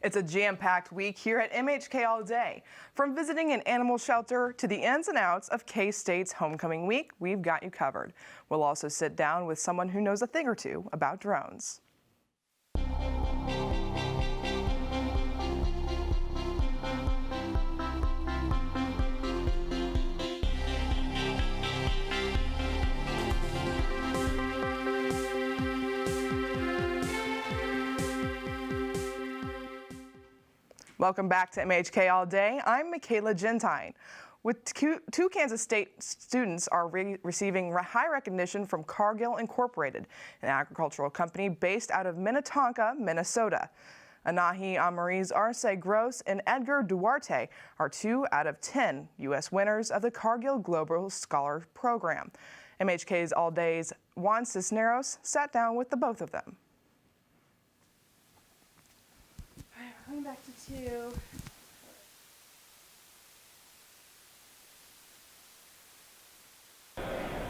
It's a jam-packed week here at MHK All Day. From visiting an animal shelter to the ins and outs of K-State's homecoming week, we've got you covered. We'll also sit down with someone who knows a thing or two about drones. Welcome back to MHK All Day. I'm Michaela Gentine. With two Kansas State students are receiving high recognition from Cargill Incorporated, an agricultural company based out of Minnetonka, Minnesota. Anahi Amariz Arce Gross and Edgar Duarte are 2 out of 10 U.S. winners of the Cargill Global Scholar Program. MHK's All Day's Juan Cisneros sat down with the both of them. Going back to 2.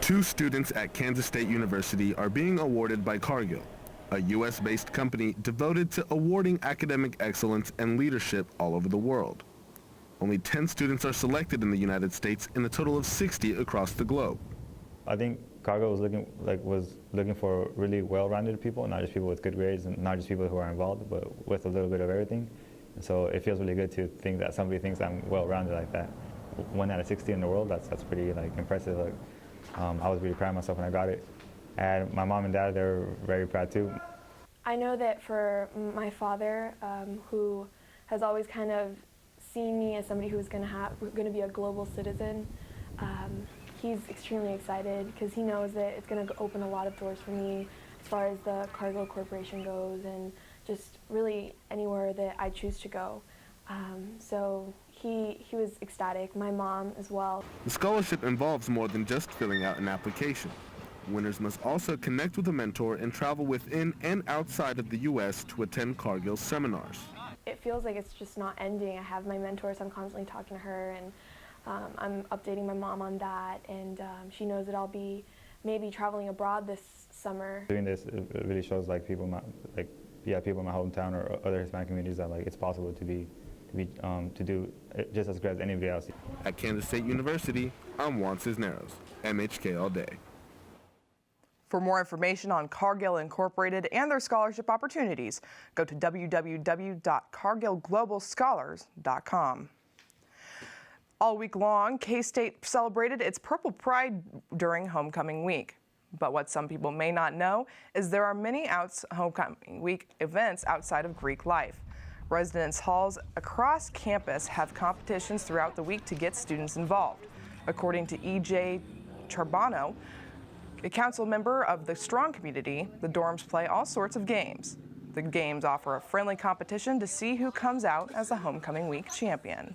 Two students at Kansas State University are being awarded by Cargill, a U.S.-based company devoted to awarding academic excellence and leadership all over the world. Only 10 students are selected in the United States in a total of 60 across the globe. I think Cargill was looking for really well-rounded people, not just people with good grades and not just people who are involved, but with a little bit of everything. And so it feels really good to think that somebody thinks I'm well-rounded like that. 1 out of 60 in the world, that's pretty impressive. I was really proud of myself when I got it. And my mom and dad, they're very proud too. I know that for my father, who has always kind of seen me as somebody who's going to be a global citizen, he's extremely excited because he knows that it's going to open a lot of doors for me as far as the Cargill Corporation goes and just really anywhere that I choose to go. So he was ecstatic, my mom as well. The scholarship involves more than just filling out an application. Winners must also connect with a mentor and travel within and outside of the U.S. to attend Cargill seminars. It feels like it's just not ending. I have my mentors, I'm constantly talking to her, and I'm updating my mom on that, and she knows that I'll be maybe traveling abroad this summer. Doing this, it really shows people in my hometown or other Hispanic communities that it's possible to do just as great as anybody else. At Kansas State University, I'm Juan Cisneros, MHK All Day. For more information on Cargill Incorporated and their scholarship opportunities, go to www.cargillglobalscholars.com. All week long, K-State celebrated its Purple Pride during homecoming week. But what some people may not know is there are many homecoming week events outside of Greek life. Residence halls across campus have competitions throughout the week to get students involved. According to E.J. Charbonneau, a council member of the Strong community, the dorms play all sorts of games. The games offer a friendly competition to see who comes out as the homecoming week champion.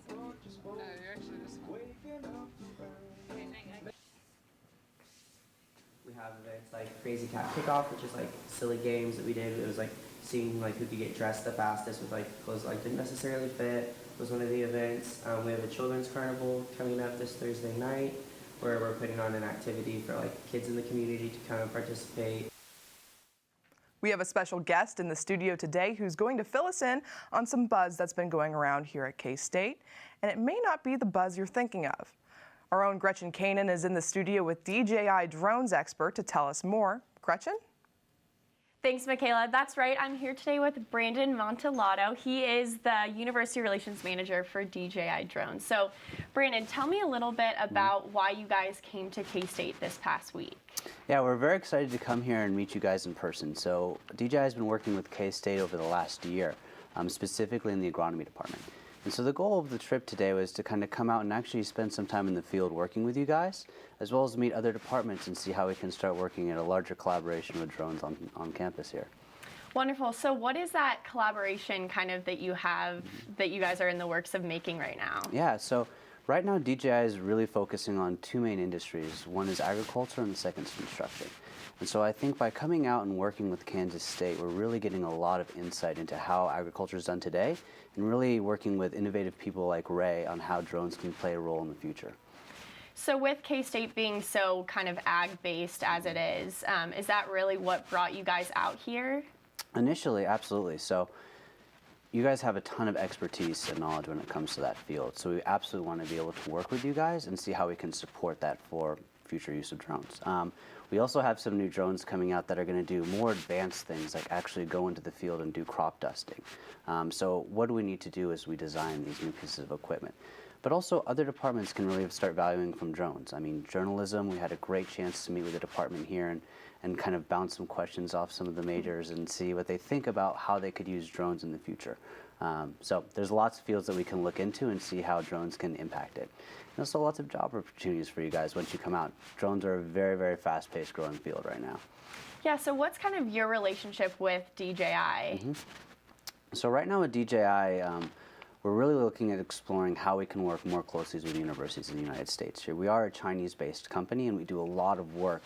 We have events like Crazy Cat Kickoff, which is silly games that we did. It was seeing who could get dressed the fastest with clothes that didn't necessarily fit was one of the events. We have a children's carnival coming up this Thursday night, where we're putting on an activity for kids in the community to kind of participate. We have a special guest in the studio today who's going to fill us in on some buzz that's been going around here at K-State, and it may not be the buzz you're thinking of. Our own Gretchen Kanan is in the studio with DJI drones expert to tell us more. Gretchen? Thanks, Michaela. That's right. I'm here today with Brandon Montellato. He is the University Relations Manager for DJI Drones. So, Brandon, tell me a little bit about why you guys came to K-State this past week. Yeah, we're very excited to come here and meet you guys in person. So, DJI has been working with K-State over the last year, specifically in the agronomy department. And so the goal of the trip today was to kind of come out and actually spend some time in the field working with you guys, as well as meet other departments and see how we can start working at a larger collaboration with drones on campus here. Wonderful. So what is that collaboration that you have, that you guys are in the works of making right now? Yeah, so right now DJI is really focusing on 2 main industries. One is agriculture and the second is construction. And so I think by coming out and working with Kansas State, we're really getting a lot of insight into how agriculture is done today and really working with innovative people like Ray on how drones can play a role in the future. So with K-State being so kind of ag-based as it is that really what brought you guys out here? Initially, absolutely. So you guys have a ton of expertise and knowledge when it comes to that field. So we absolutely want to be able to work with you guys and see how we can support that for future use of drones. We also have some new drones coming out that are going to do more advanced things, like actually go into the field and do crop dusting. So what do we need to do as we design these new pieces of equipment? But also other departments can really start valuing from drones. I mean, journalism, we had a great chance to meet with the department here and kind of bounce some questions off some of the majors and see what they think about how they could use drones in the future. So there's lots of fields that we can look into and see how drones can impact it. And also lots of job opportunities for you guys once you come out. Drones are a very, very fast-paced growing field right now. Yeah, so what's kind of your relationship with DJI? So right now with DJI, we're really looking at exploring how we can work more closely with universities in the United States. Here we are a Chinese-based company, and we do a lot of work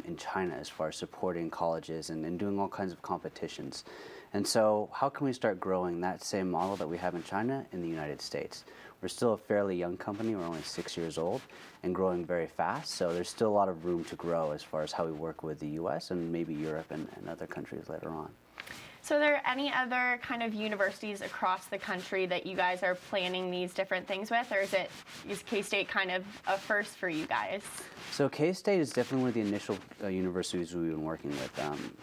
in China as far as supporting colleges and doing all kinds of competitions. And so how can we start growing that same model that we have in China in the United States? We're still a fairly young company. We're only 6 years old and growing very fast. So there's still a lot of room to grow as far as how we work with the US and maybe Europe and other countries later on. So are there any other kind of universities across the country that you guys are planning these different things with, or is K-State kind of a first for you guys? So K-State is definitely one of the initial universities we've been working with.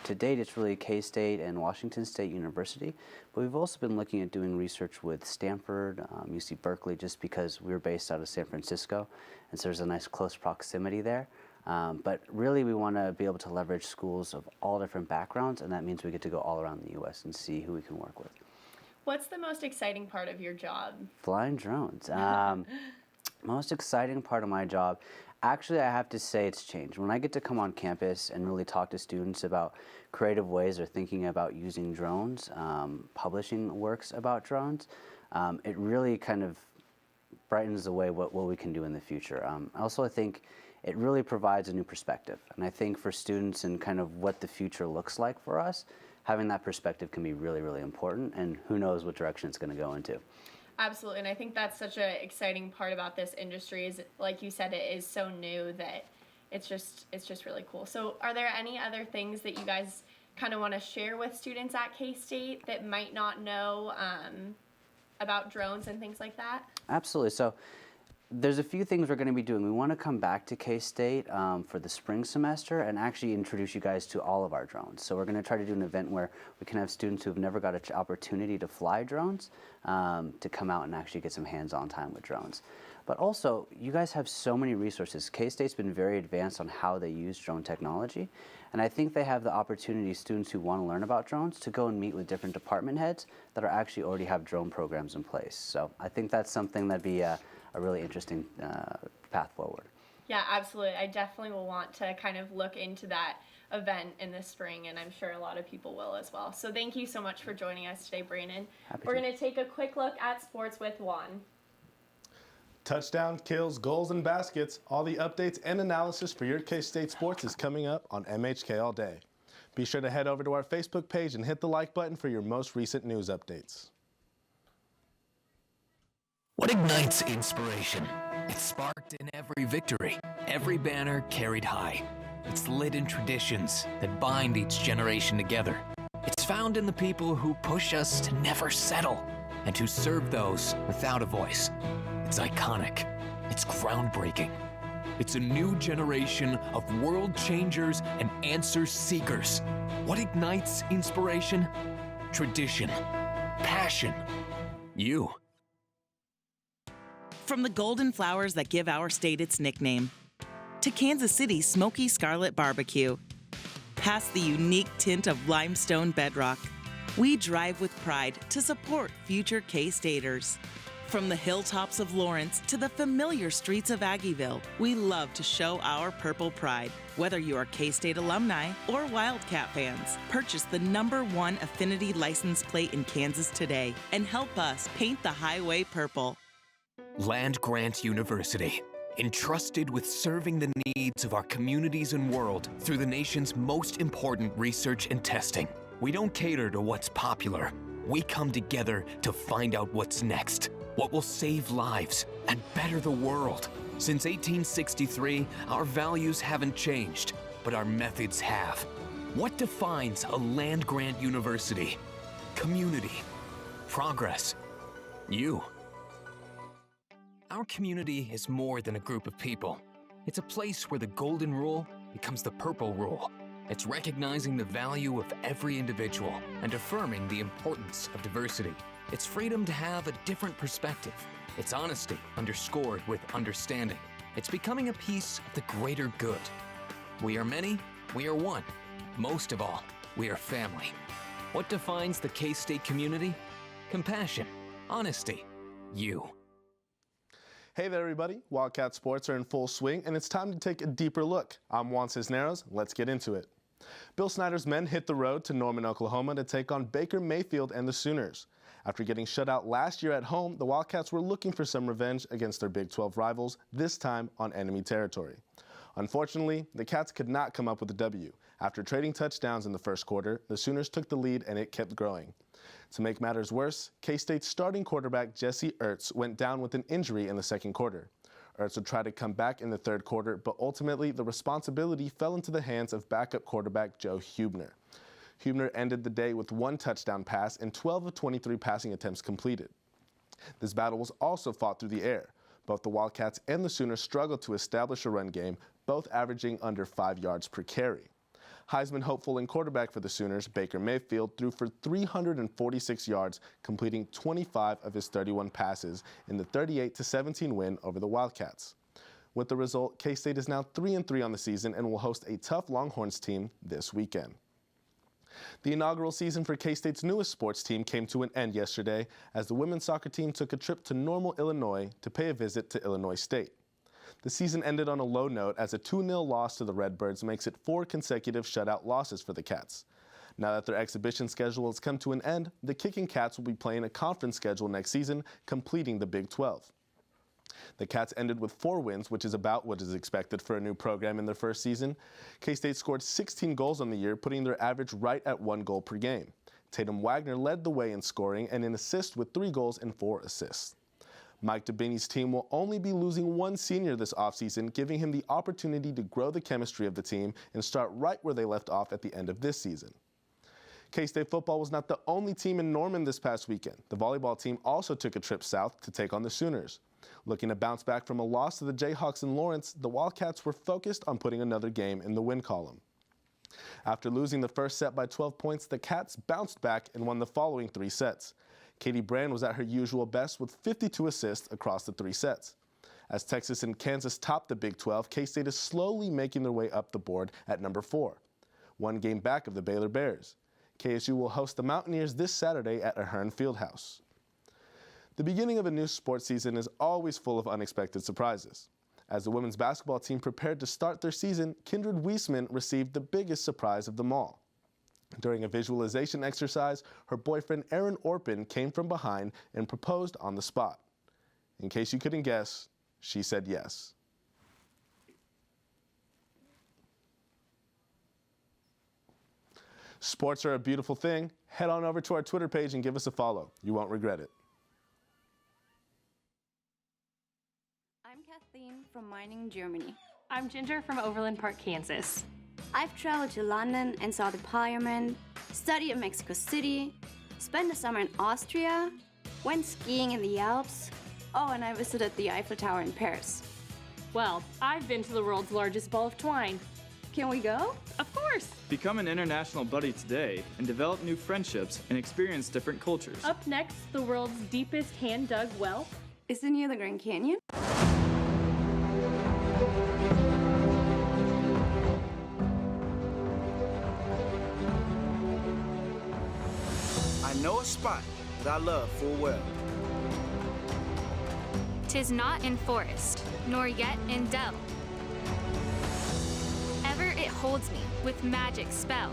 To date, it's really K-State and Washington State University, but we've also been looking at doing research with Stanford, UC Berkeley, just because we're based out of San Francisco, and so there's a nice close proximity there. But really, we want to be able to leverage schools of all different backgrounds, and that means we get to go all around the U.S. and see who we can work with. What's the most exciting part of your job? Flying drones. Most exciting part of my job, actually, I have to say it's changed. When I get to come on campus and really talk to students about creative ways they're thinking about using drones, publishing works about drones, it really kind of brightens the way what we can do in the future. Also, I think it really provides a new perspective. And I think for students and kind of what the future looks like for us, having that perspective can be really, really important, and who knows what direction it's going to go into. Absolutely, and I think that's such an exciting part about this industry is, like you said, it is so new that it's just really cool. So are there any other things that you guys kind of want to share with students at K-State that might not know about drones and things like that? Absolutely. So there's a few things we're going to be doing. We want to come back to K-State for the spring semester and actually introduce you guys to all of our drones. So we're going to try to do an event where we can have students who have never got an opportunity to fly drones to come out and actually get some hands-on time with drones. But also, you guys have so many resources. K-State's been very advanced on how they use drone technology, and I think they have the opportunity, students who want to learn about drones, to go and meet with different department heads that are actually already have drone programs in place. So I think that's something that'd be a really interesting path forward. Yeah, absolutely. I definitely will want to kind of look into that event in the spring, and I'm sure a lot of people will as well. So thank you so much for joining us today, Brandon. We're going to take a quick look at sports with Juan. Touchdown, kills, goals, and baskets. All the updates and analysis for your K-State sports is coming up on MHK All Day. Be sure to head over to our Facebook page and hit the like button for your most recent news updates. What ignites inspiration? It's sparked in every victory, every banner carried high. It's lit in traditions that bind each generation together. It's found in the people who push us to never settle and who serve those without a voice. It's iconic. It's groundbreaking. It's a new generation of world changers and answer seekers. What ignites inspiration? Tradition, passion, you. From the golden flowers that give our state its nickname, to Kansas City's smoky scarlet barbecue, past the unique tint of limestone bedrock, we drive with pride to support future K-Staters. From the hilltops of Lawrence to the familiar streets of Aggieville, we love to show our purple pride. Whether you are K-State alumni or Wildcat fans, purchase the #1 Affinity license plate in Kansas today and help us paint the highway purple. Land Grant University, entrusted with serving the needs of our communities and world through the nation's most important research and testing. We don't cater to what's popular. We come together to find out what's next, what will save lives and better the world. Since 1863, our values haven't changed, but our methods have. What defines a land-grant university? Community, progress. You. Our community is more than a group of people. It's a place where the golden rule becomes the purple rule. It's recognizing the value of every individual and affirming the importance of diversity. It's freedom to have a different perspective. It's honesty underscored with understanding. It's becoming a piece of the greater good. We are many, we are one. Most of all, we are family. What defines the K-State community? Compassion, honesty, you. Hey there, everybody. Wildcat sports are in full swing, and it's time to take a deeper look. I'm Juan Cisneros. Let's get into it. Bill Snyder's men hit the road to Norman, Oklahoma to take on Baker Mayfield and the Sooners. After getting shut out last year at home, the Wildcats were looking for some revenge against their Big 12 rivals, this time on enemy territory. Unfortunately, the Cats could not come up with a W. After trading touchdowns in the first quarter, the Sooners took the lead and it kept growing. To make matters worse, K-State's starting quarterback Jesse Ertz went down with an injury in the second quarter. Ertz would try to come back in the third quarter, but ultimately the responsibility fell into the hands of backup quarterback Joe Huebner. Huebner ended the day with 1 touchdown pass and 12 of 23 passing attempts completed. This battle was also fought through the air. Both the Wildcats and the Sooners struggled to establish a run game, both averaging under 5 yards per carry. Heisman hopeful and quarterback for the Sooners, Baker Mayfield, threw for 346 yards, completing 25 of his 31 passes in the 38-17 win over the Wildcats. With the result, K-State is now 3-3 on the season and will host a tough Longhorns team this weekend. The inaugural season for K-State's newest sports team came to an end yesterday as the women's soccer team took a trip to Normal, Illinois to pay a visit to Illinois State. The season ended on a low note as a 2-0 loss to the Redbirds makes it 4 consecutive shutout losses for the Cats. Now that their exhibition schedule has come to an end, the Kicking Cats will be playing a conference schedule next season, completing the Big 12. The Cats ended with 4 wins, which is about what is expected for a new program in their first season. K-State scored 16 goals on the year, putting their average right at 1 goal per game. Tatum Wagner led the way in scoring and in assists with 3 goals and 4 assists. Mike Dubini's team will only be losing 1 senior this offseason, giving him the opportunity to grow the chemistry of the team and start right where they left off at the end of this season. K-State football was not the only team in Norman this past weekend. The volleyball team also took a trip south to take on the Sooners. Looking to bounce back from a loss to the Jayhawks in Lawrence, the Wildcats were focused on putting another game in the win column. After losing the first set by 12 points, the Cats bounced back and won the following 3 sets. Katie Brand was at her usual best with 52 assists across the 3 sets. As Texas and Kansas top the Big 12, K-State is slowly making their way up the board at number 4, 1 game back of the Baylor Bears. KSU will host the Mountaineers this Saturday at Ahern Fieldhouse. The beginning of a new sports season is always full of unexpected surprises. As the women's basketball team prepared to start their season, Kindred Wiesman received the biggest surprise of them all. During a visualization exercise, her boyfriend Aaron Orpin came from behind and proposed on the spot. In case you couldn't guess, she said yes. Sports are a beautiful thing. Head on over to our Twitter page and give us a follow. You won't regret it. I'm Kathleen from Meiningen, Germany. I'm Ginger from Overland Park, Kansas. I've traveled to London and saw the Parliament, studied in Mexico City, spent the summer in Austria, went skiing in the Alps. Oh, and I visited the Eiffel Tower in Paris. Well, I've been to the world's largest ball of twine. Can we go? Of course! Become an international buddy today and develop new friendships and experience different cultures. Up next, the world's deepest hand-dug well. Is it near the Grand Canyon? I know a spot that I love full well. 'Tis not in forest, nor yet in dell. Ever it holds me with magic spell.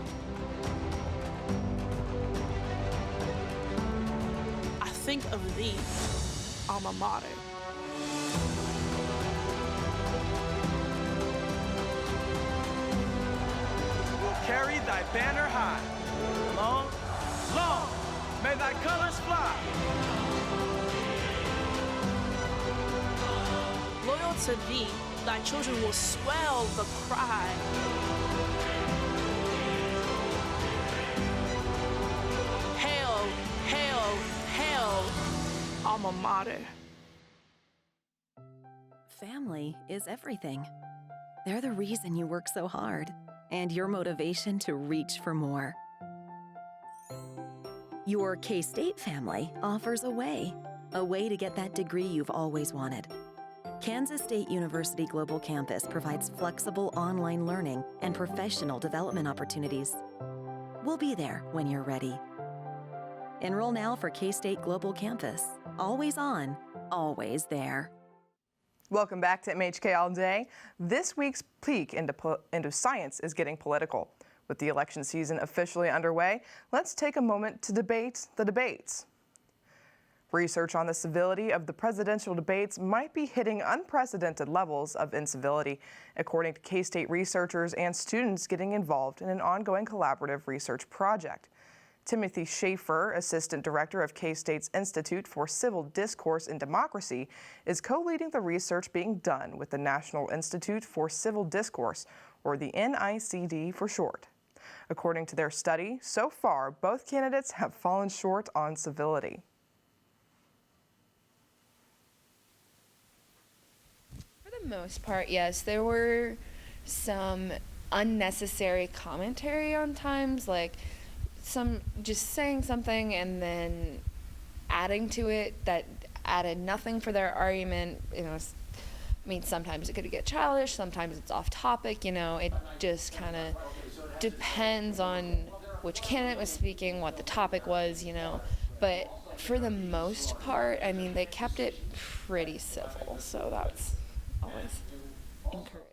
I think of thee, alma mater. We'll carry thy banner high. Long, long, may thy colors fly. Loyal to thee, thy children will swell the cry. Hail, hail, hail, alma mater. Family is everything. They're the reason you work so hard and your motivation to reach for more. Your K-State family offers a way to get that degree you've always wanted. Kansas State University Global Campus provides flexible online learning and professional development opportunities. We'll be there when you're ready. Enroll now for K-State Global Campus. Always on, always there. Welcome back to MHK All Day. This week's peek into science is getting political. With the election season officially underway, let's take a moment to debate the debates. Research on the civility of the presidential debates might be hitting unprecedented levels of incivility, according to K-State researchers and students getting involved in an ongoing collaborative research project. Timothy Schaefer, Assistant Director of K-State's Institute for Civil Discourse and Democracy, is co-leading the research being done with the National Institute for Civil Discourse, or the NICD for short. According to their study, so far, both candidates have fallen short on civility. For the most part, yes. There were some unnecessary commentary on times, like some just saying something and then adding to it that added nothing for their argument. You know, I mean, sometimes it could get childish, sometimes it's off topic, you know, it just kind of depends on which candidate was speaking, what the topic was, you know, but for the most part, I mean, they kept it pretty civil, so that's always encouraged.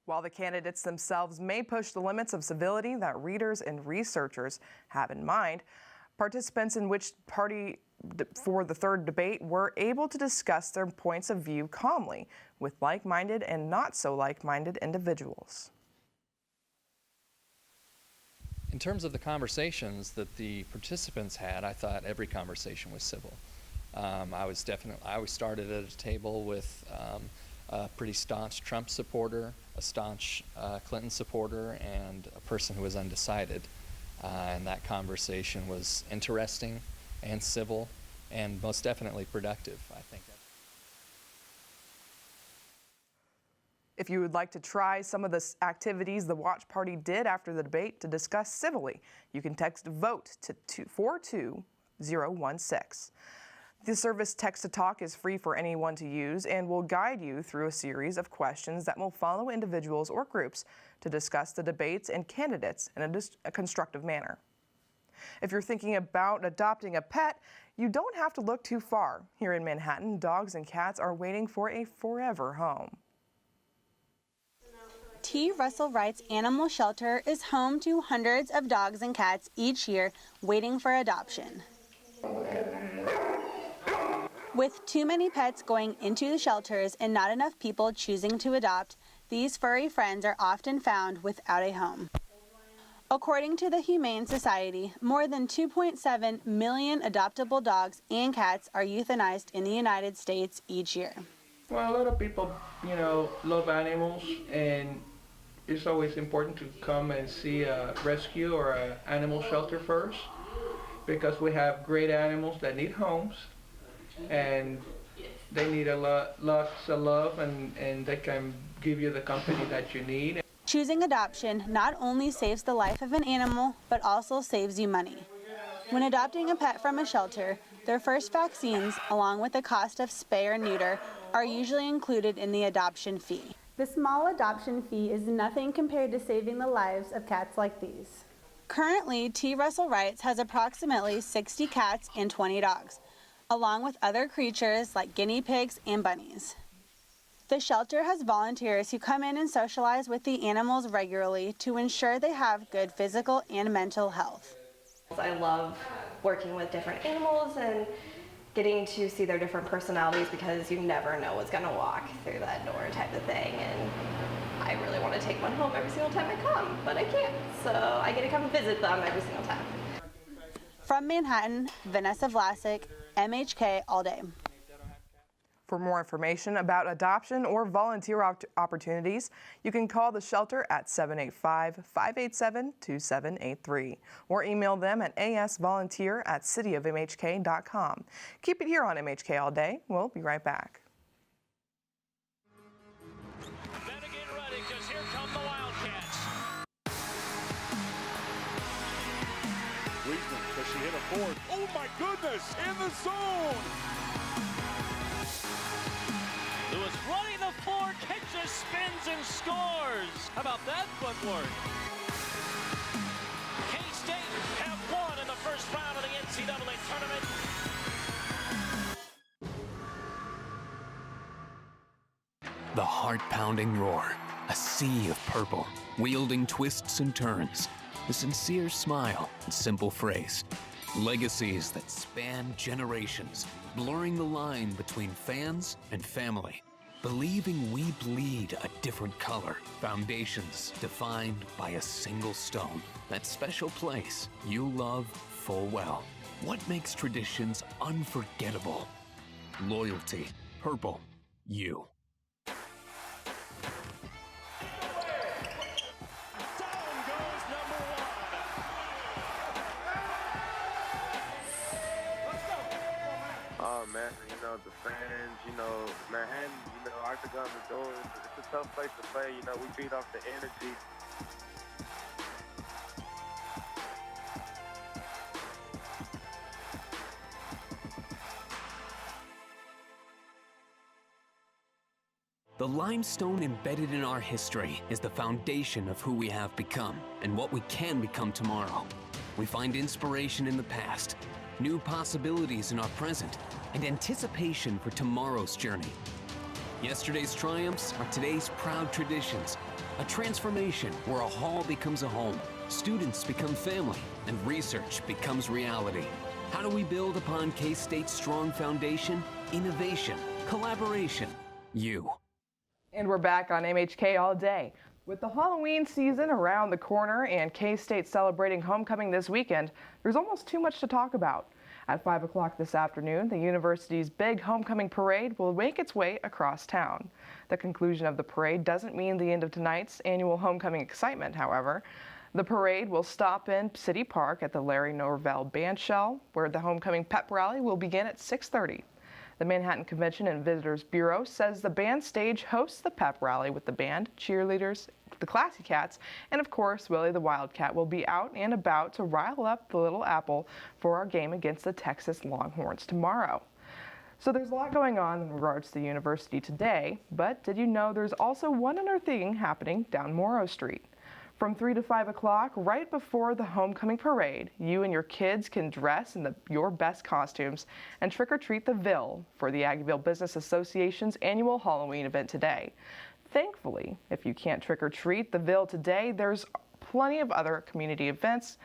While the candidates themselves may push the limits of civility that readers and researchers have in mind, participants in which party for the third debate were able to discuss their points of view calmly with like-minded and not so like-minded individuals. In terms of the conversations that the participants had, I thought every conversation was civil. I always started at a table with a pretty staunch Trump supporter, a staunch Clinton supporter, and a person who was undecided. And that conversation was interesting and civil and most definitely productive, I think. If you would like to try some of the activities the watch party did after the debate to discuss civilly, you can text VOTE to 42016. The service Text to Talk is free for anyone to use and will guide you through a series of questions that will follow individuals or groups to discuss the debates and candidates in a constructive manner. If you're thinking about adopting a pet, you don't have to look too far. Here in Manhattan, dogs and cats are waiting for a forever home. T. Russell Wright's animal shelter is home to hundreds of dogs and cats each year waiting for adoption. With too many pets going into the shelters and not enough people choosing to adopt, these furry friends are often found without a home. According to the Humane Society, more than 2.7 million adoptable dogs and cats are euthanized in the United States each year. Well, a lot of people, love animals, and it's always important to come and see a rescue or an animal shelter first, because we have great animals that need homes, and they need lots of love, and they can give you the company that you need. Choosing adoption not only saves the life of an animal, but also saves you money. When adopting a pet from a shelter, their first vaccines, along with the cost of spay or neuter, are usually included in the adoption fee. The small adoption fee is nothing compared to saving the lives of cats like these. Currently, T. Russell Wright's has approximately 60 cats and 20 dogs, along with other creatures like guinea pigs and bunnies. The shelter has volunteers who come in and socialize with the animals regularly to ensure they have good physical and mental health. I love working with different animals and getting to see their different personalities, because you never know what's gonna walk through that door type of thing, and I really want to take one home every single time I come, but I can't, so I get to come visit them every single time. From Manhattan, Vanessa Vlasic, MHK All Day. For more information about adoption or volunteer opportunities, you can call the shelter at 785-587-2783 or email them at asvolunteer@cityofmhk.com. Keep it here on MHK All Day. We'll be right back. Better get ready, because here come the Wildcats. Wiesman, does she hit a fourth? Oh my goodness, in the zone! Lewis running the floor, catches, spins, and scores. How about that footwork? K-State have won in the first round of the NCAA tournament. The heart-pounding roar, a sea of purple, wielding twists and turns, a sincere smile and simple phrase. Legacies that span generations, blurring the line between fans and family. Believing we bleed a different color. Foundations defined by a single stone. That special place you love full well. What makes traditions unforgettable? Loyalty. Purple. You. Oh man, the fans, Manhattan, Octagon is doing, it's a tough place to play, we feed off the energy. The limestone embedded in our history is the foundation of who we have become and what we can become tomorrow. We find inspiration in the past, new possibilities in our present, and anticipation for tomorrow's journey. Yesterday's triumphs are today's proud traditions, a transformation where a hall becomes a home, students become family, and research becomes reality. How do we build upon K-State's strong foundation? Innovation, collaboration, you. And we're back on MHK All Day. With the Halloween season around the corner and K-State celebrating homecoming this weekend, there's almost too much to talk about. At 5 o'clock this afternoon, the university's big homecoming parade will make its way across town. The conclusion of the parade doesn't mean the end of tonight's annual homecoming excitement, however. The parade will stop in City Park at the Larry Norvell Bandshell, where the homecoming pep rally will begin at 6:30. The Manhattan Convention and Visitors Bureau says the band stage hosts the pep rally with the band, cheerleaders, the Classy Cats, and of course Willie the Wildcat will be out and about to rile up the Little Apple for our game against the Texas Longhorns tomorrow. So there's a lot going on in regards to the university today, but did you know there's also one other thing happening down Morrow Street? From 3 to 5 o'clock, right before the homecoming parade, you and your kids can dress in your best costumes and trick-or-treat the Ville for the Aggieville Business Association's annual Halloween event today. Thankfully, if you can't trick-or-treat the Ville today, there's plenty of other community events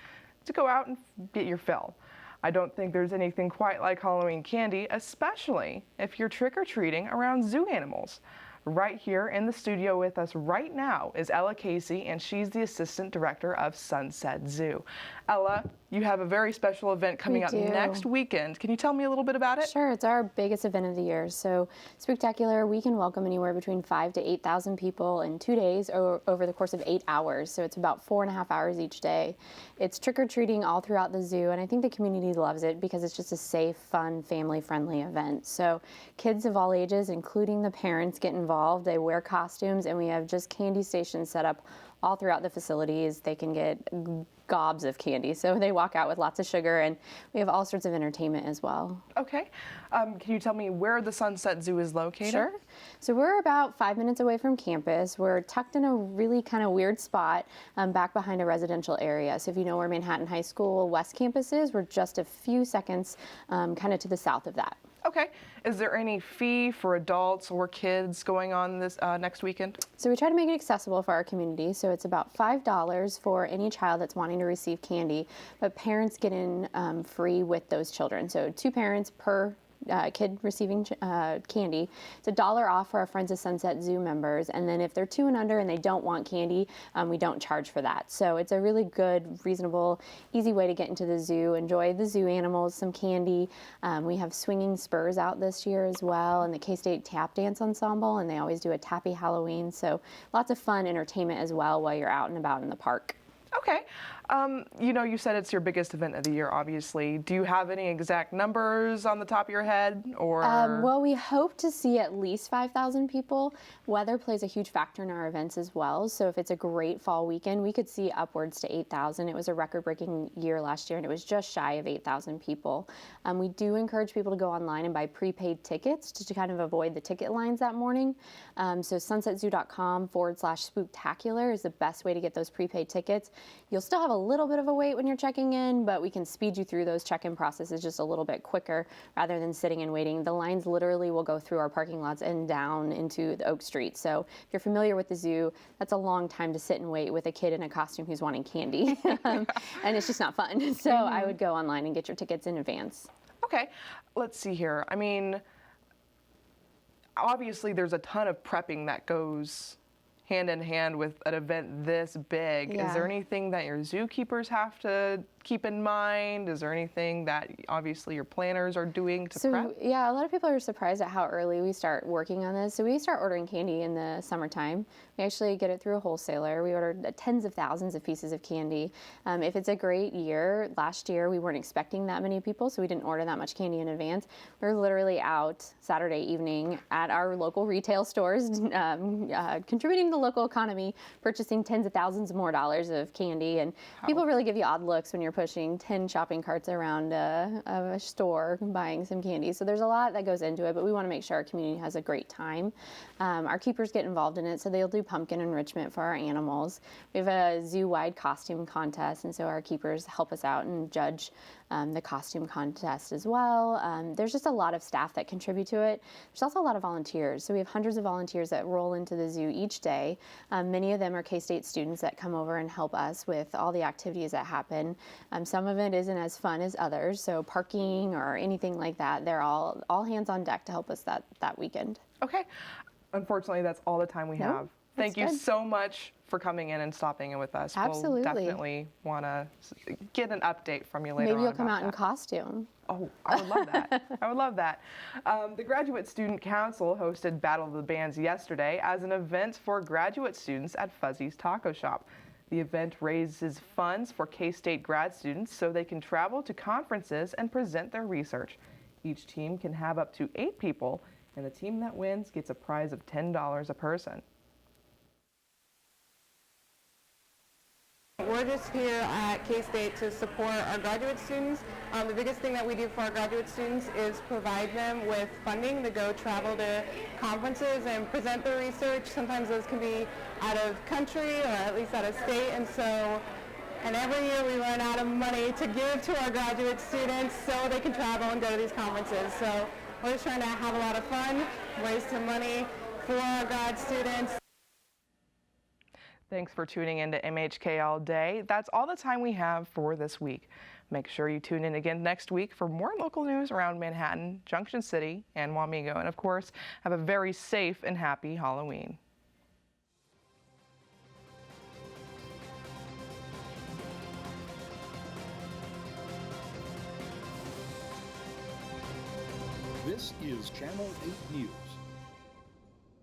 to go out and get your fill. I don't think there's anything quite like Halloween candy, especially if you're trick-or-treating around zoo animals. Right here in the studio with us right now is Ella Casey, and she's the Assistant Director of Sunset Zoo. Ella, you have a very special event coming up next weekend. Can you tell me a little bit about it? Sure, it's our biggest event of the year. So Spooktacular, we can welcome anywhere between 5,000 to 8,000 people in 2 days or over the course of 8 hours. So it's about 4.5 hours each day. It's trick-or-treating all throughout the zoo, and I think the community loves it because it's just a safe, fun, family-friendly event. So kids of all ages, including the parents, get involved. They wear costumes, and we have just candy stations set up all throughout the facilities. They can get gobs of candy, so they walk out with lots of sugar, and we have all sorts of entertainment as well. Okay. Can you tell me where the Sunset Zoo is located? Sure. So we're about 5 minutes away from campus. We're tucked in a really kind of weird spot back behind a residential area. So if you know where Manhattan High School West Campus is, we're just a few seconds kind of to the south of that. Okay. Is there any fee for adults or kids going on this next weekend? So we try to make it accessible for our community. So it's about $5 for any child that's wanting to receive candy, but parents get in free with those children. So 2 parents per kid receiving candy. It's $1 off for our Friends of Sunset Zoo members, and then if they're 2 and under and they don't want candy, we don't charge for that. So it's a really good, reasonable, easy way to get into the zoo, enjoy the zoo animals, some candy. We have swinging spurs out this year as well, and the K-State Tap Dance Ensemble, and they always do a Tappy Halloween. So lots of fun entertainment as well while you're out and about in the park. Okay. You know, you said it's your biggest event of the year, obviously. Do you have any exact numbers on the top of your head? Or well, we hope to see at least 5,000 people. Weather plays a huge factor in our events as well. So if it's a great fall weekend, we could see upwards to 8,000. It was a record-breaking year last year, and it was just shy of 8,000 people. We do encourage people to go online and buy prepaid tickets to kind of avoid the ticket lines that morning. So sunsetzoo.com/spooktacular is the best way to get those prepaid tickets. You'll still have a little bit of a wait when you're checking in, but we can speed you through those check-in processes just a little bit quicker rather than sitting and waiting. The lines literally will go through our parking lots and down into the Oak Street. So if you're familiar with the zoo, that's a long time to sit and wait with a kid in a costume who's wanting candy. And it's just not fun. So I would go online and get your tickets in advance. Okay, let's see here. I mean, obviously there's a ton of prepping that goes hand in hand with an event this big. Yeah. Is there anything that your zookeepers have to keep in mind? Is there anything that obviously your planners are doing to prep? Yeah, a lot of people are surprised at how early we start working on this. So we start ordering candy in the summertime. We actually get it through a wholesaler. We ordered tens of thousands of pieces of candy. If it's a great year, last year we weren't expecting that many people, so we didn't order that much candy in advance. We're literally out Saturday evening at our local retail stores, contributing to the local economy, purchasing tens of thousands more dollars of candy. And people really give you odd looks when you're pushing 10 shopping carts around a store buying some candy. So there's a lot that goes into it, but we want to make sure our community has a great time. Our keepers get involved in it, so they'll do pumpkin enrichment for our animals. We have a zoo-wide costume contest, and so our keepers help us out and judge the costume contest as well. There's just a lot of staff that contribute to it. There's also a lot of volunteers. So we have hundreds of volunteers that roll into the zoo each day. Many of them are K-State students that come over and help us with all the activities that happen. Some of it isn't as fun as others, so parking or anything like that, they're all hands on deck to help us that weekend. Okay. Unfortunately, that's all the time we have. Thank you so much for coming in and stopping in with us. Absolutely. We'll definitely want to get an update from you later on. Maybe you'll come out that. in costume. Oh, I would love that. I would love that. The Graduate Student Council hosted Battle of the Bands yesterday as an event for graduate students at Fuzzy's Taco Shop. The event raises funds for K-State grad students so they can travel to conferences and present their research. Each team can have up to 8 people, and the team that wins gets a prize of $10 a person. We're just here at K-State to support our graduate students. The biggest thing that we do for our graduate students is provide them with funding to go travel to conferences and present their research. Sometimes those can be out of country or at least out of state, and every year we run out of money to give to our graduate students so they can travel and go to these conferences. So we're just trying to have a lot of fun, raise some money for our grad students. Thanks for tuning in to MHK All Day. That's all the time we have for this week. Make sure you tune in again next week for more local news around Manhattan, Junction City, and Wamego. And of course, have a very safe and happy Halloween. This is Channel 8 News.